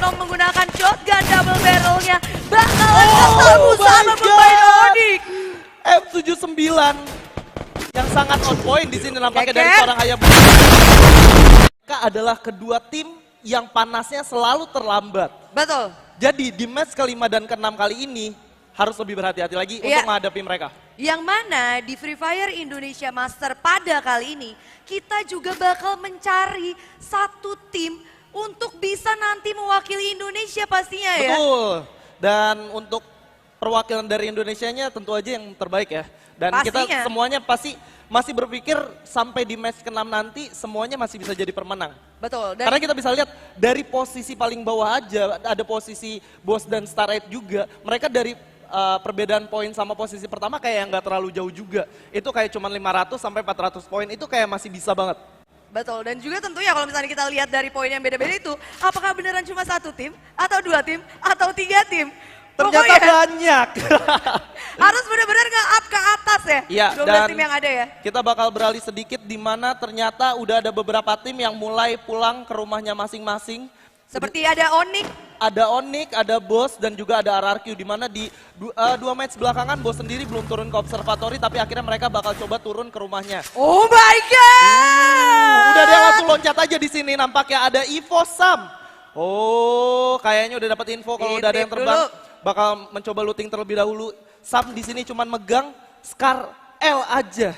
Nong menggunakan shotgun double barrelnya. Bakalan ketemu sama pemain Onyx. M79 yang sangat on point di sini nampaknya dari Keke. seorang Hayabusa. Mereka adalah kedua tim yang panasnya selalu terlambat. Betul. Jadi di match kelima dan keenam kali ini harus lebih berhati-hati lagi Iya. untuk menghadapi mereka. Yang mana di Free Fire Indonesia Master pada kali ini kita juga bakal mencari satu tim untuk bisa nanti mewakili Indonesia pastinya ya. Betul. Dan untuk perwakilan dari Indonesianya tentu aja yang terbaik ya. Dan kita Pastinya. semuanya pasti masih berpikir sampai di match ke-6 nanti semuanya masih bisa jadi pemenang. Betul. Dan Karena kita bisa lihat dari posisi paling bawah aja, ada posisi Boss dan Star 8 juga. Mereka dari perbedaan poin sama posisi pertama kayak yang nggak terlalu jauh juga. Itu kayak cuma 500 sampai 400 poin, itu kayak masih bisa banget. betul. Dan juga tentunya kalau misalnya kita lihat dari poin yang beda-beda itu, apakah beneran cuma satu tim, atau dua tim, atau tiga tim? Ternyata Pokoknya banyak. harus benar-benar nge-up ke atas ya. Iya, 12 dan tim yang ada ya. kita bakal beralih sedikit di mana ternyata udah ada beberapa tim yang mulai pulang ke rumahnya masing-masing. Seperti ada Onyx. Ada Onyx, ada Boss, dan juga ada RRQ di mana di dua match belakangan Boss sendiri belum turun ke observatory tapi akhirnya mereka bakal coba turun ke rumahnya. Oh my god. Udah dia langsung loncat aja di sini nampaknya ada Evo Sam. Oh, kayaknya udah dapat info kalau udah ada yang Intip terbang dulu. bakal mencoba looting terlebih dahulu. Sam di sini cuman megang Scar L aja.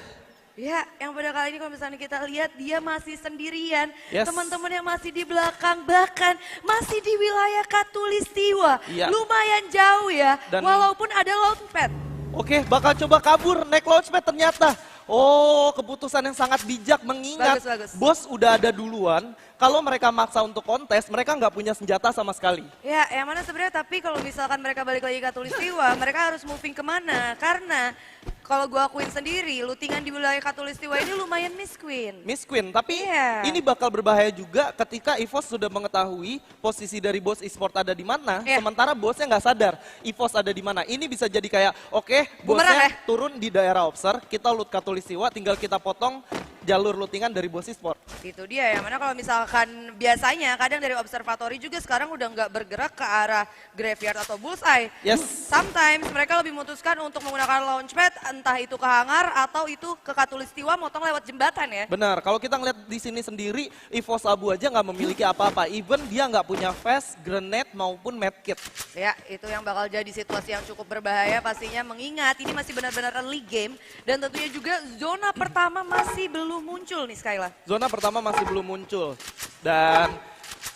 Ya, yang pada kali ini kalau misalnya kita lihat dia masih sendirian. Yes. Teman-teman yang masih di belakang bahkan masih di wilayah Katulistiwa. Iya. Lumayan jauh ya, Dan- walaupun ada launchpad. Oke, bakal coba kabur naik launchpad ternyata. Oh, keputusan yang sangat bijak mengingat Bagus, bagus. Bos udah ada duluan. Kalau mereka maksa untuk kontes, mereka nggak punya senjata sama sekali. Ya, yang mana sebenarnya tapi kalau misalkan mereka balik lagi ke Katulistiwa, mereka harus moving kemana? Karena kalau gue akuin sendiri, lootingan di wilayah Katulistiwa ini lumayan Miss Queen. Miss Queen, tapi Iya. ini bakal berbahaya juga ketika EVOS sudah mengetahui posisi dari Bos Esport ada di mana, Iya. sementara bosnya nggak sadar EVOS ada di mana. Ini bisa jadi kayak, oke, Bumerang bosnya ya? turun di daerah Obser, kita loot Katulistiwa, tinggal kita potong jalur lootingan dari Bos Esport. Itu dia yang mana kalau misalkan biasanya kadang dari observatory juga sekarang udah nggak bergerak ke arah graveyard atau bullseye. Yes. Sometimes mereka lebih memutuskan untuk menggunakan launchpad entah itu ke hangar atau itu ke Katulistiwa motong lewat jembatan ya. Benar, kalau kita ngeliat di sini sendiri, EVOS Abu aja nggak memiliki apa-apa. Even dia nggak punya fast, grenade maupun medkit. Ya, itu yang bakal jadi situasi yang cukup berbahaya pastinya mengingat ini masih benar-benar early game dan tentunya juga zona pertama masih belum muncul nih Skyla. Zona pertama masih belum muncul. Dan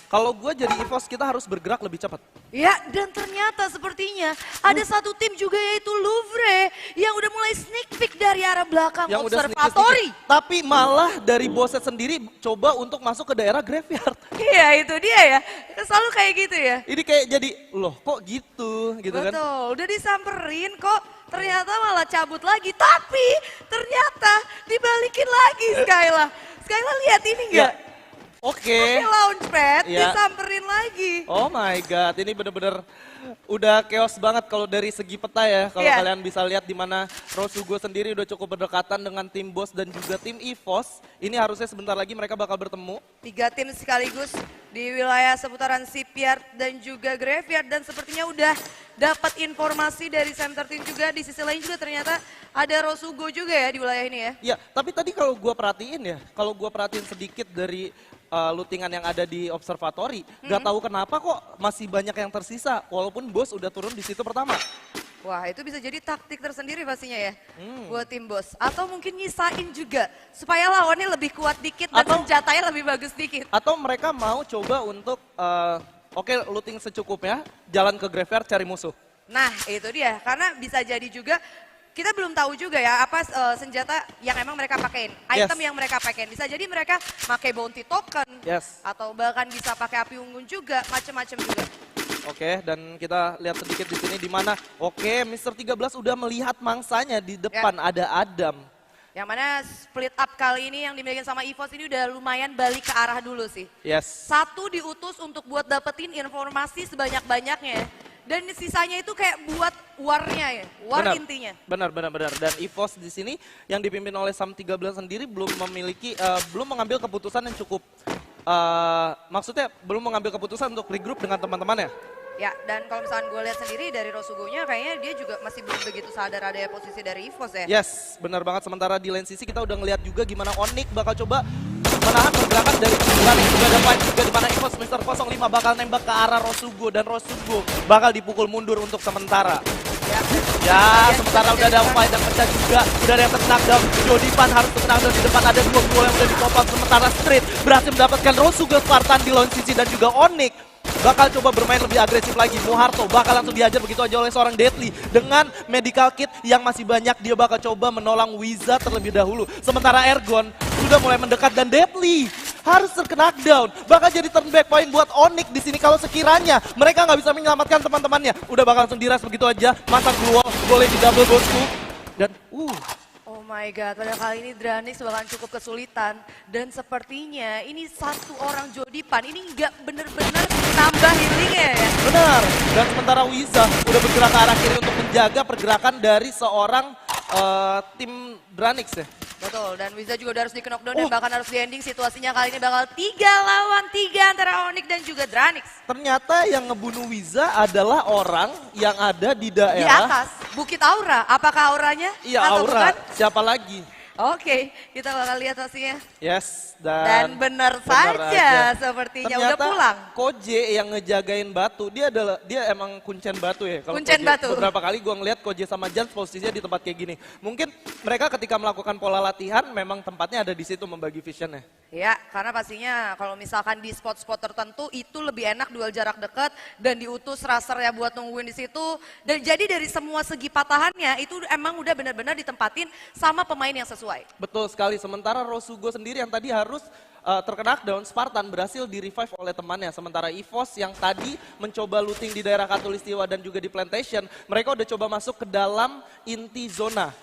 kalau gue jadi EVOS kita harus bergerak lebih cepat. Ya, dan ternyata sepertinya ada satu tim juga yaitu Louvre yang udah mulai sneak peek dari arah belakang Yang udah observatory. sedikit-sedikit. Tapi malah dari bosnya sendiri coba untuk masuk ke daerah graveyard. Iya, itu dia ya. Selalu kayak gitu ya. Ini kayak jadi, loh kok gitu kan. Betul, udah disamperin kok ternyata malah cabut lagi. Tapi ternyata dibalikin lagi Skyla. Skyla lihat ini Ya, enggak? oke. Pakai launchpad Ya. disamperin lagi. Oh my god, ini bener-bener udah chaos banget kalau dari segi peta ya. Kalau Iya. kalian bisa lihat di mana Rosugo sendiri udah cukup berdekatan dengan tim Boss dan juga tim EVOS. Ini harusnya sebentar lagi mereka bakal bertemu. 3 tim sekaligus di wilayah seputaran Shipyard dan juga Graveyard dan sepertinya udah dapat informasi dari Sam 13 juga. Di sisi lain juga ternyata ada Rosugo juga ya di wilayah ini ya. Ya, tapi tadi kalau gua perhatiin sedikit dari lootingan yang ada di observatory, nggak tahu kenapa kok masih banyak yang tersisa, walaupun Bos udah turun di situ pertama. Wah, itu bisa jadi taktik tersendiri pastinya ya buat tim Bos. Atau mungkin nyisain juga supaya lawannya lebih kuat dikit dan Atau- senjatanya lebih bagus dikit. Atau mereka mau coba untuk, oke looting secukupnya, jalan ke graveyard cari musuh. Nah, itu dia. Karena bisa jadi juga kita belum tahu juga ya apa senjata yang emang mereka pakein, Yes. item yang mereka pakein. Bisa jadi mereka pakai bounty token Yes. atau bahkan bisa pakai api unggun juga, macem-macem juga. Oke, dan kita lihat sedikit di sini di mana, oke, Mr. 13 udah melihat mangsanya di depan ada Adam. Yang mana split up kali ini yang dimiliki sama EVOS ini udah lumayan balik ke arah dulu sih. Yes. Satu diutus untuk buat dapetin informasi sebanyak-banyaknya ya. Dan sisanya itu kayak buat war-nya ya, war Benar. intinya. Benar. Dan EVOS di sini yang dipimpin oleh Sam 13 sendiri belum mengambil keputusan yang cukup maksudnya belum mengambil keputusan untuk regroup dengan teman-temannya. Ya, dan kalau misalkan gue lihat sendiri dari Rosugonya kayaknya dia juga masih belum begitu sadar ada posisi dari EVOS ya. Yes, benar banget. Sementara di lane sisi kita udah ngeliat juga gimana Onyx bakal coba menahan pergerakan dari Running. Juga ada fight juga di mana EVOS Mr. 05 bakal nembak ke arah Rosugo dan Rosugo bakal dipukul mundur untuk sementara. Ya, sementara udah ada fight yang pecah juga. Udah ada yang knockdown. Jodipan harus knockdown di depan. Ada dua gol yang udah dipop up. Sementara Street berhasil mendapatkan Rosugo Spartan di lane sisi dan juga Onyx bakal coba bermain lebih agresif lagi. Muharto bakal langsung dihajar begitu aja oleh seorang Deadly. Dengan medical kit yang masih banyak, dia bakal coba menolong Wizard terlebih dahulu. Sementara Ergon sudah mulai mendekat dan Deadly harus terkena knockdown. Bakal jadi turn back point buat Onyx di sini kalau sekiranya mereka nggak bisa menyelamatkan teman-temannya. Udah bakal langsung diras begitu aja. Masang blue wall, boleh di double bosku. Dan Oh my god, pada kali ini Dranix bakalan cukup kesulitan. Dan sepertinya ini satu orang Jodipan, ini nggak bener-bener nambah healingnya ya. benar. Dan sementara Wiza udah bergerak ke arah kiri untuk menjaga pergerakan dari seorang tim Dranix ya. Betul, dan Wiza juga udah harus di knockdown dan bahkan harus di ending. Situasinya kali ini bakal 3 lawan 3 antara Onyx dan juga Dranix. Ternyata yang ngebunuh Wiza adalah orang yang ada di Di daerah. atas, Bukit Aura. Apakah auranya? Iya, atau Aura. bukan? Siapa lagi? Oke, kita bakal lihat hasilnya. Yes, Dan benar saja sepertinya udah ternyata pulang. Koje yang ngejagain batu, dia emang kuncen batu ya. Kalau Kuncen Koje, batu. Beberapa kali gue ngeliat Koje sama Jans posisinya di tempat kayak gini. Mungkin mereka ketika melakukan pola latihan memang tempatnya ada di situ membagi visionnya. Ya, karena pastinya kalau misalkan di spot-spot tertentu itu lebih enak duel jarak dekat dan diutus raser ya buat nungguin di situ. Dan jadi dari semua segi patahannya itu emang udah benar-benar ditempatin sama pemain yang sesuai. Betul sekali, sementara Rosugo sendiri yang tadi harus terkena knockdown, Spartan berhasil di-revive oleh temannya. Sementara EVOS yang tadi mencoba looting di daerah Katulistiwa dan juga di Plantation, mereka udah coba masuk ke dalam inti zona.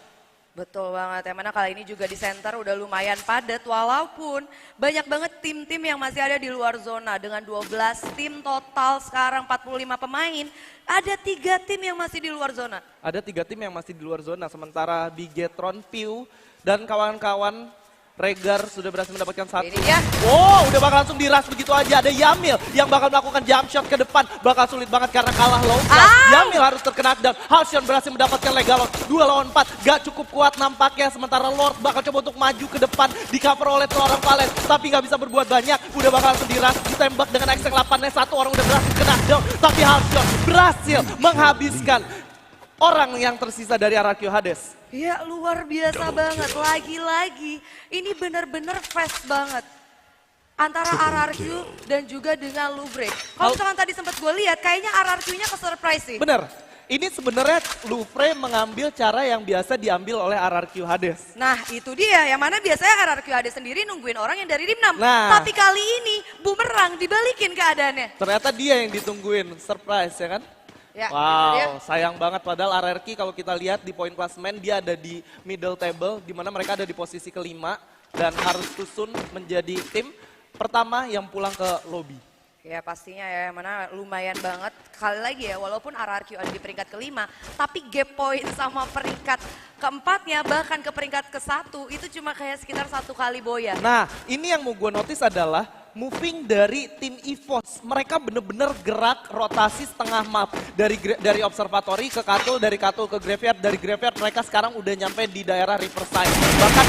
Betul banget, yang mana kali ini juga di center udah lumayan padat walaupun banyak banget tim-tim yang masih ada di luar zona. Dengan 12 tim total sekarang 45 pemain, ada 3 tim yang masih di luar zona. Ada 3 tim yang masih di luar zona, sementara Bigetron, Pew, dan kawan-kawan Regar sudah berhasil mendapatkan 1. Ini dia. Wow, udah bakal langsung diras begitu aja. Ada Yamil yang bakal melakukan jump shot ke depan. Bakal sulit banget karena kalah low shot. Yamil harus terkena down. Halcyon berhasil mendapatkan Legalon. 2 lawan 4, gak cukup kuat nampaknya. Sementara Lord bakal coba untuk maju ke depan. Di cover oleh seorang Valen, tapi gak bisa berbuat banyak. Udah bakal langsung diras, ditembak dengan Exteng 8-nya. 1 orang udah berhasil kena down. Tapi Halcyon berhasil menghabiskan orang yang tersisa dari RRQ Hades. Ya luar biasa banget, lagi-lagi ini benar-benar fast banget. Antara RRQ dan juga dengan Lubrek. Kalau misalkan tadi sempat gue lihat, kayaknya RRQ-nya ke-surprise sih. Bener, ini sebenarnya Lufre mengambil cara yang biasa diambil oleh RRQ Hades. Nah itu dia, yang mana biasanya RRQ Hades sendiri nungguin orang yang dari Rim 6. Nah. Tapi kali ini bumerang dibalikin keadaannya. Ternyata dia yang ditungguin, surprise ya kan? Ya, itu dia. Wow, sayang banget padahal RRQ kalau kita lihat di poin klasemen dia ada di middle table di mana mereka ada di posisi kelima dan harus susun menjadi tim pertama yang pulang ke lobby. Ya pastinya ya, mana lumayan banget. Kali lagi ya, walaupun RRQ ada di peringkat kelima, tapi gap point sama peringkat keempatnya, bahkan ke peringkat ke-1, itu cuma kayak sekitar 1 kali boya. Nah, ini yang mau gue notice adalah moving dari tim EVOS. Mereka bener-bener gerak rotasi setengah map. Dari observatory ke Katul, dari Katul ke Graveyard, dari Graveyard mereka sekarang udah nyampe di daerah Riverside. Bahkan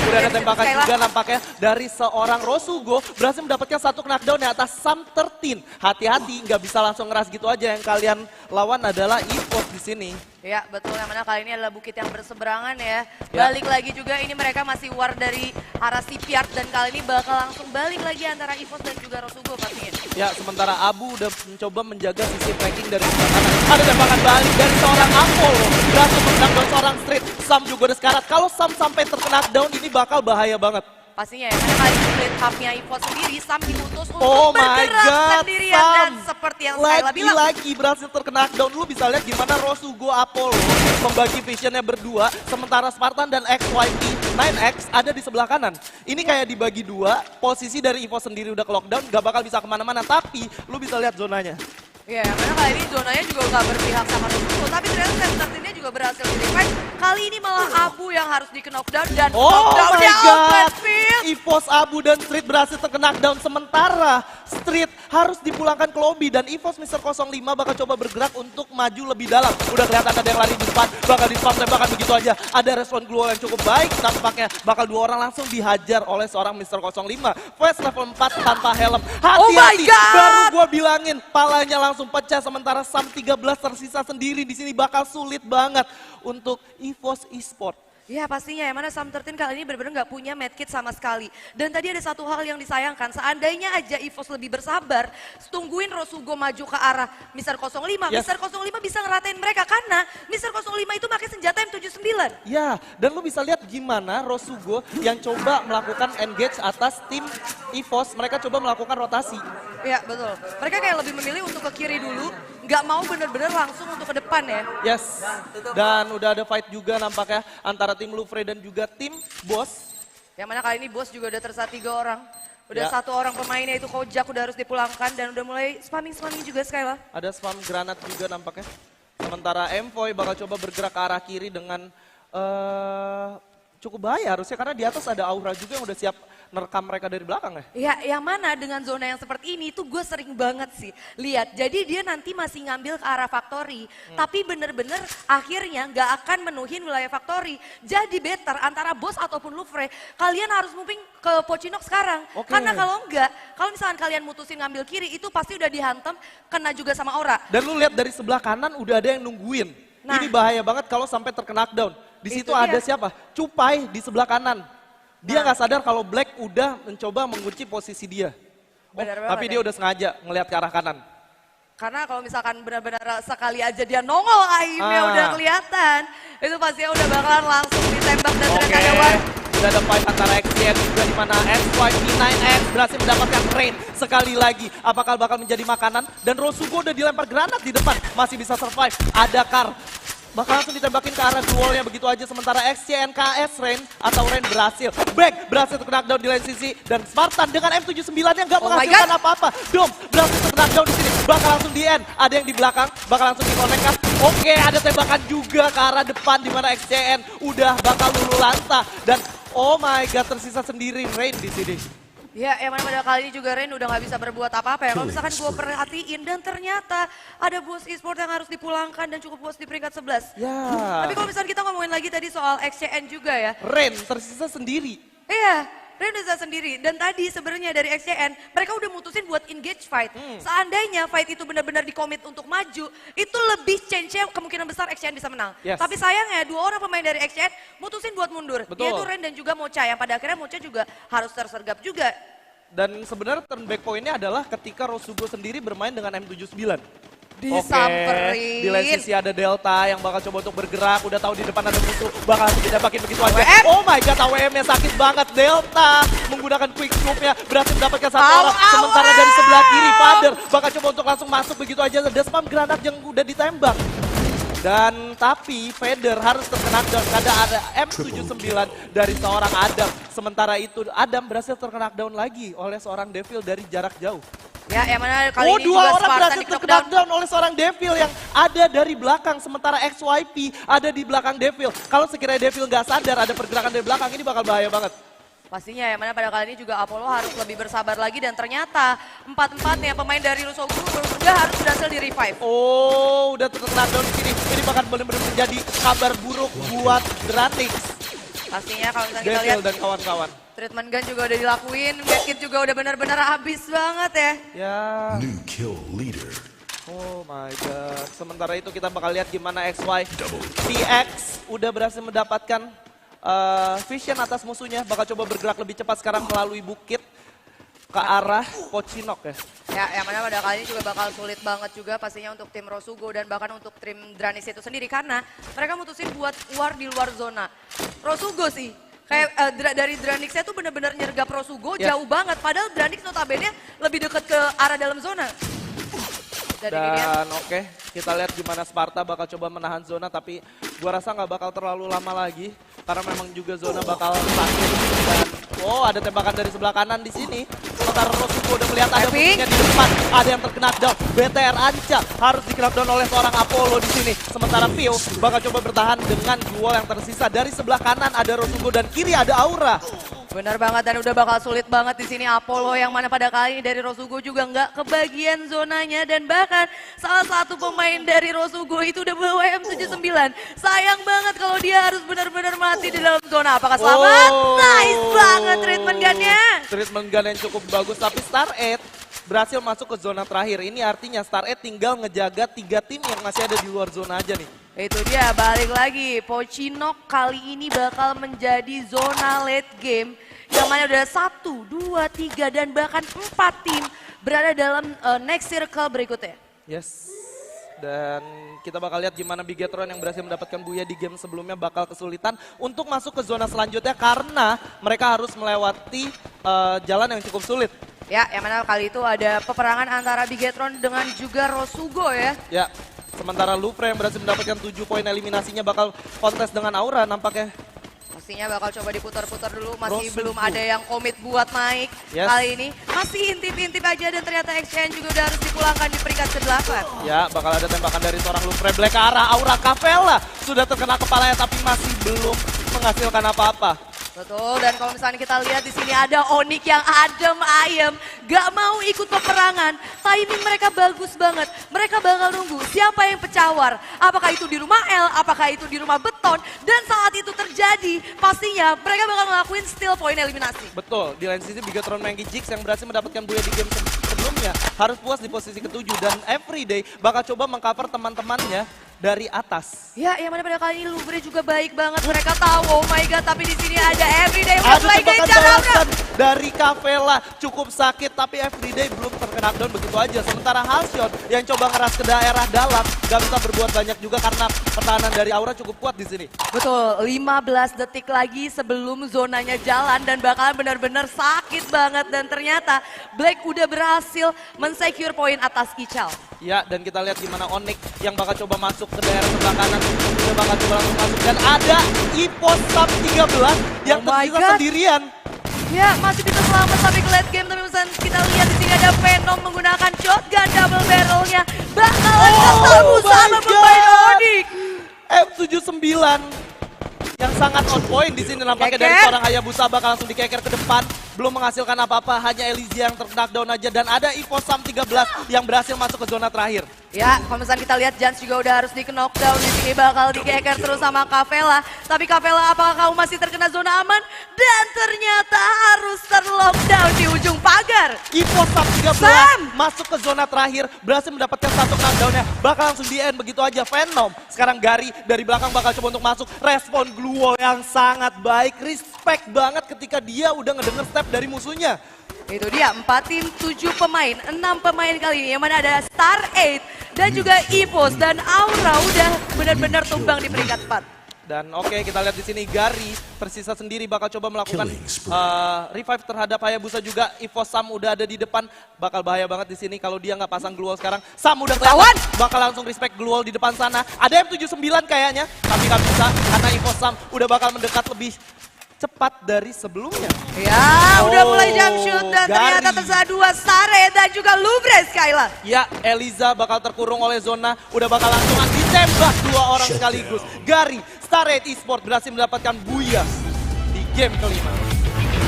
udah ada tembakan juga nampaknya dari seorang Rosugo berhasil mendapatkan 1 knockdown di atas Sam 13. Hati-hati, nggak bisa langsung ngeras gitu aja. Yang kalian lawan adalah EVOS di sini. Ya betul, yang mana kali ini adalah bukit yang berseberangan ya. Ya. Balik lagi juga ini mereka masih war dari arah Sipiart dan kali ini bakal langsung balik lagi antara EVOS dan juga Rosugo pastinya. Ya, sementara Abu udah mencoba menjaga sisi flanking dari sebelah kanan. Ada tembakan balik dari seorang Apollo. Berhasil menang seorang Street. Sam juga udah sekarat. Kalau Sam sampai terkena down ini bakal bahaya banget. Pastinya ya, karena kali ini split hub-nya EVOS sendiri, Sam diutus untuk Oh my bergerak God, sendirian. Sam. Dan seperti yang Skyla bilang. Lagi berhasil terkena down. Lu bisa lihat gimana Rosugo Apollo membagi visionnya berdua. Sementara Spartan dan XYP 9X ada di sebelah kanan. Ini kayak dibagi dua, posisi dari EVOS sendiri udah ke lockdown, gak bakal bisa kemana-mana. Tapi lu bisa lihat zonanya. Ya, karena kali ini zonanya juga nggak berpihak sama Rosugo, tapi ternyata Sentertinnya juga berhasil di revive. Kali ini malah Abu yang harus di knockdown dan Oh knockdownnya my god, open field. EVOS Abu dan Street berhasil terknockdown sementara Street harus dipulangkan ke lobby dan EVOS Mr. 05 bakal coba bergerak untuk maju lebih dalam. Udah kelihatan ada yang lari di depan, bakal di spam tembakan begitu aja. Ada respon global yang cukup baik, nampaknya bakal 2 orang langsung dihajar oleh seorang Mr. 05. Voice level 4 tanpa helm. Oh my Hati-hati, God! baru gua bilangin palanya langsung pecah sementara Sam 13 tersisa sendiri di sini bakal sulit banget untuk EVOS Esport. Ya pastinya ya, mana Sam13 kali ini benar-benar nggak punya medkit sama sekali. Dan tadi ada satu hal yang disayangkan, seandainya aja EVOS lebih bersabar, tungguin Rosugo maju ke arah Mr. 05, Yes. Mr. 05 bisa ngeratain mereka karena Mr. 05 itu pakai senjata M79. Ya, dan lu bisa lihat gimana Rosugo yang coba melakukan engage atas tim EVOS, mereka coba melakukan rotasi. Ya betul, mereka kayak lebih memilih untuk ke kiri dulu, nggak mau benar-benar langsung untuk ke depan ya. Yes, dan udah ada fight juga nampaknya antara tim Lufre dan juga tim Boss. Yang mana kali ini Bos juga udah tersisa 3 orang. Udah Ya. 1 orang pemainnya itu Kojak udah harus dipulangkan dan udah mulai spamming juga Skyla. Ada spam granat juga nampaknya. Sementara Envoy bakal coba bergerak ke arah kiri dengan cukup bahaya harusnya karena di atas ada Aura juga yang udah siap nerekam mereka dari belakang ya. Ya, yang mana dengan zona yang seperti ini itu gue sering banget sih lihat. Jadi dia nanti masih ngambil ke arah Factory, tapi bener-bener akhirnya nggak akan menuhin wilayah Factory. Jadi better antara Bos ataupun Lufre, kalian harus moving ke Pochinok sekarang. Oke. Karena kalau enggak, kalau misalkan kalian mutusin ngambil kiri itu pasti udah dihantam, kena juga sama Aura. Dan lu lihat dari sebelah kanan udah ada yang nungguin. Nah. Ini bahaya banget kalau sampai terkena knockdown. Di Itu situ ada dia. siapa? Cupai di sebelah kanan. Dia Nah. nggak sadar kalau Black udah mencoba mengunci posisi dia. Benar banget Tapi ya. dia udah sengaja ngelihat ke arah kanan. Karena kalau misalkan benar-benar sekali aja dia nongol aimnya udah kelihatan, itu pastinya udah bakalan langsung ditembak dan Oke, ternyata ada war. udah ada fight antara XCN juga di mana XYP9X berhasil mendapatkan Rain sekali lagi. Apakah bakal menjadi makanan? Dan Rosugo udah dilempar granat di depan, masih bisa survive. Ada Kar, bakal langsung ditembakin ke arah dualnya begitu aja. Sementara XCNKS Rain atau Rain berhasil. Back berhasil terkena di lain sisi. Dan Spartan dengan M79 yang gak Oh my menghasilkan God. apa-apa. Dom berhasil terkena di sini. Bakal langsung di end. Ada yang di belakang, bakal langsung dikonekkan. Oke, ada tembakan juga ke arah depan di mana XCN udah bakal lulu lanta. Dan oh my god, tersisa sendiri Rain di sini. Ya, yang mana pada kali ini juga Rain udah nggak bisa berbuat apa-apa ya. Kalau misalkan gue perhatiin dan ternyata ada Bos Esport yang harus dipulangkan dan cukup bos di peringkat 11. Ya. Tapi kalau misalkan kita ngomongin lagi tadi soal XCN juga ya. Rain tersisa sendiri. Iya, Rain udah sendiri. Dan tadi sebenarnya dari XCN, mereka udah mutusin buat engage fight. Seandainya fight itu benar-benar dikomit untuk maju, itu lebih chance-nya kemungkinan besar XCN bisa menang. Yes. Tapi sayangnya 2 orang pemain dari XCN mutusin buat mundur. Betul. Yaitu Rain dan juga Mocha, yang pada akhirnya Mocha juga harus tersergap juga. Dan sebenarnya turn back point-nya adalah ketika Rosugo sendiri bermain dengan M79. Disamperin. Oke, di lain sisi ada Delta yang bakal coba untuk bergerak. Udah tahu di depan ada musuh, bakal langsung ditembakin begitu aja. AWM. Oh my god, AWM-nya sakit banget. Delta menggunakan quick scope-nya berhasil mendapatkan satu orang. Sementara dari sebelah kiri, Father bakal coba untuk langsung masuk begitu aja. Ada spam granat yang udah ditembak. Dan tapi Vader harus terkena down karena ada M79 dari seorang Adam. Sementara itu Adam berhasil terkena down lagi oleh seorang Devil dari jarak jauh. Ya, yang mana kali Oh, ini 2 juga orang Spartan berhasil di terkena knockdown. down oleh seorang Devil yang ada dari belakang. Sementara XYP ada di belakang Devil. Kalau sekiranya Devil nggak sadar ada pergerakan dari belakang, ini bakal bahaya banget. Pastinya ya, mana pada kali ini juga Apollo harus lebih bersabar lagi dan ternyata 4-4-nya pemain dari Rosugo udah harus berhasil di revive. Oh, udah terkena down di sini. Ini bakal benar-benar menjadi kabar buruk buat Granix, Pastinya kalau misalnya kita Devil lihat dan kawan-kawan. treatment gun juga udah dilakuin, medkit juga udah benar-benar habis banget ya. Ya. New kill leader. Oh my god. Sementara itu kita bakal lihat gimana XY PX udah berhasil mendapatkan vision atas musuhnya. Bakal coba bergerak lebih cepat sekarang melalui bukit ke arah Pochinok ya. Ya, yang mana pada kali ini juga bakal sulit banget juga pastinya untuk tim Rosugo dan bahkan untuk tim Dranis itu sendiri karena mereka mutusin buat war di luar zona. Rosugo sih, kayak dari Dranixnya tuh bener-bener nyergap Rosugo Ya. jauh banget. Padahal Dranix notabene lebih dekat ke arah dalam zona. Dan ini dia. Dan oke, kita lihat gimana Sparta bakal coba menahan zona, tapi gua rasa nggak bakal terlalu lama lagi karena memang juga zona bakal sakit. Dan oh, ada tembakan dari sebelah kanan di sini. Sementara Rosugo udah melihat ada Epic. musuhnya di depan. depan. Ada yang terkena down. BTR Anca harus di down oleh seorang Apollo di sini. Sementara Pio bakal coba bertahan dengan duel yang tersisa. Dari sebelah kanan ada Rosugo dan kiri ada Aura. Benar banget dan udah bakal sulit banget di sini Apollo yang mana pada kali ini dari Rosugo juga nggak kebagian zonanya dan bahkan salah satu pemain dari Rosugo itu udah bawa M79. Sayang banget kalau dia harus benar-benar mati di dalam zona. Apakah selamat? Nice banget treatment gunnya. Treatment gun yang cukup bagus tapi Star 8 berhasil masuk ke zona terakhir. Ini artinya Star 8 tinggal ngejaga 3 tim yang masih ada di luar zona aja nih. Itu dia, balik lagi. Pochinok kali ini bakal menjadi zona late game. Yang mana udah 1, 2, 3, dan bahkan 4 tim berada dalam next circle berikutnya. Yes. Dan kita bakal lihat gimana Bigetron yang berhasil mendapatkan Buya di game sebelumnya bakal kesulitan untuk masuk ke zona selanjutnya karena mereka harus melewati jalan yang cukup sulit. Ya, yang mana kali itu ada peperangan antara Bigetron dengan juga Rosugo ya. Ya. Sementara Lufre yang berhasil mendapatkan 7 poin eliminasinya bakal kontes dengan Aura nampaknya. Pastinya bakal coba diputar-putar dulu, masih Rosugo. belum ada yang komit buat naik kali ini. Masih intip-intip aja dan ternyata XCN juga udah harus dipulangkan di peringkat ke-8. Ya, bakal ada tembakan dari seorang Lufre Black ke arah Aura Capella. Sudah terkena kepalanya tapi masih belum menghasilkan apa-apa. Betul, dan kalau misalnya kita lihat di sini ada Onyx yang adem ayem, gak mau ikut peperangan. Timing mereka bagus banget. Mereka bakal nunggu siapa yang pecawar. Apakah itu di rumah L, apakah itu di rumah Beton. Dan saat itu terjadi, pastinya mereka bakal ngelakuin steal point eliminasi. Betul, di lain sisi Bigetron Mangi Jigs yang berhasil mendapatkan Buya di game sebelumnya harus puas di posisi ke-7 dan Everyday bakal coba mengcover teman-temannya dari atas. Ya, yang mana pada kali ini Lufre juga baik banget. Mereka tahu, oh my god, tapi di sini ada Everyday Ada mulai tembakan gencar Aura. balasan dari Capella cukup sakit tapi Everyday belum terkena down begitu aja. Sementara Halcyon yang coba ngeras ke daerah dalam gak bisa berbuat banyak juga karena pertahanan dari Aura cukup kuat di sini. Betul, 15 detik lagi sebelum zonanya jalan dan bakalan benar-benar sakit banget. Dan ternyata Black udah berhasil men-secure poin atas Ical. Ya, dan kita lihat gimana Onyx yang bakal coba masuk ke daerah sebelah kanan. Dia bakal coba langsung masuk. Dan ada Ipos Sub 13 yang Oh my tersisa God. sendirian. Ya, masih bisa selamat sampai ke late game. Tapi misalnya kita lihat di sini ada Venom menggunakan shotgun double barrelnya. Bakalan ketemu sama pemain Onyx. M79 yang sangat on point di sini nampaknya dari Keker. seorang Hayabusa bakal langsung dikeker ke depan. Belum menghasilkan apa-apa, hanya Elysia yang knockdown aja. Dan ada Evo Sam 13 yang berhasil masuk ke zona terakhir. Ya, kalau misalnya kita lihat Jans juga udah harus di knockdown. Di sini bakal dikeker terus sama Capella. Tapi Capella, apakah kamu masih terkena zona aman? Dan ternyata harus terlockdown di ujung pagar. Evo Sam 13 Sam! masuk ke zona terakhir, berhasil mendapatkan satu knockdownnya. Bakal langsung di end begitu aja. Venom, sekarang Gary dari belakang bakal coba untuk masuk. Respon Glue Wall yang sangat baik. Respect banget ketika dia udah ngedenger step dari musuhnya. Itu dia, 4 tim, 7 pemain, 6 pemain kali ini. Yang mana ada Star 8 dan juga Ipos dan Aura udah benar-benar tumbang di peringkat 4. Dan oke, kita lihat di sini Gary tersisa sendiri bakal coba melakukan Killing spree. revive terhadap Hayabusa juga. Evo Sam udah ada di depan, bakal bahaya banget di sini kalau dia nggak pasang glue wall sekarang. Sam udah Ketahuan! kelihatan, bakal langsung respect glue wall di depan sana. Ada M79 kayaknya, tapi nggak bisa karena Evo Sam udah bakal mendekat lebih cepat dari sebelumnya. Ya, udah mulai jump Oh, shoot dan Gary. ternyata tersisa 2 Stare dan juga Lufre Skyla. Ya, Eliza bakal terkurung oleh zona, udah bakal langsung ditembak 2 orang sekaligus. Gary, Star 8 Esports berhasil mendapatkan Buya di game kelima.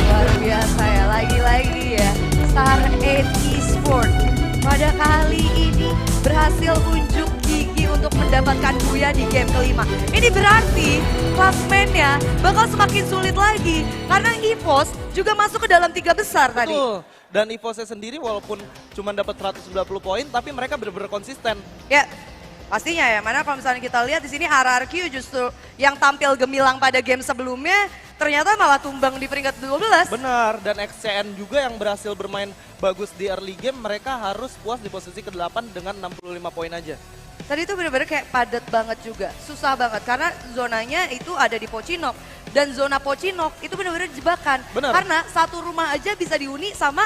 Luar biasa ya, lagi-lagi ya. Star 8 Esports pada kali ini berhasil unjuk gigi untuk mendapatkan Buya di game kelima. Ini berarti klasmennya bakal semakin sulit lagi karena EVOS juga masuk ke dalam 3 besar tadi. Betul. Dan EVOS sendiri walaupun cuma dapat 190 poin, tapi mereka benar-benar konsisten. Ya, pastinya ya. Mana kalau misalnya kita lihat di sini RRQ justru yang tampil gemilang pada game sebelumnya ternyata malah tumbang di peringkat 12. Benar, dan XCN juga yang berhasil bermain bagus di early game, mereka harus puas di posisi ke-8 dengan 65 poin aja. Tadi itu benar-benar kayak padat banget juga, susah banget karena zonanya itu ada di Pochinok dan zona Pochinok itu benar-benar jebakan. Benar. Karena satu rumah aja bisa dihuni sama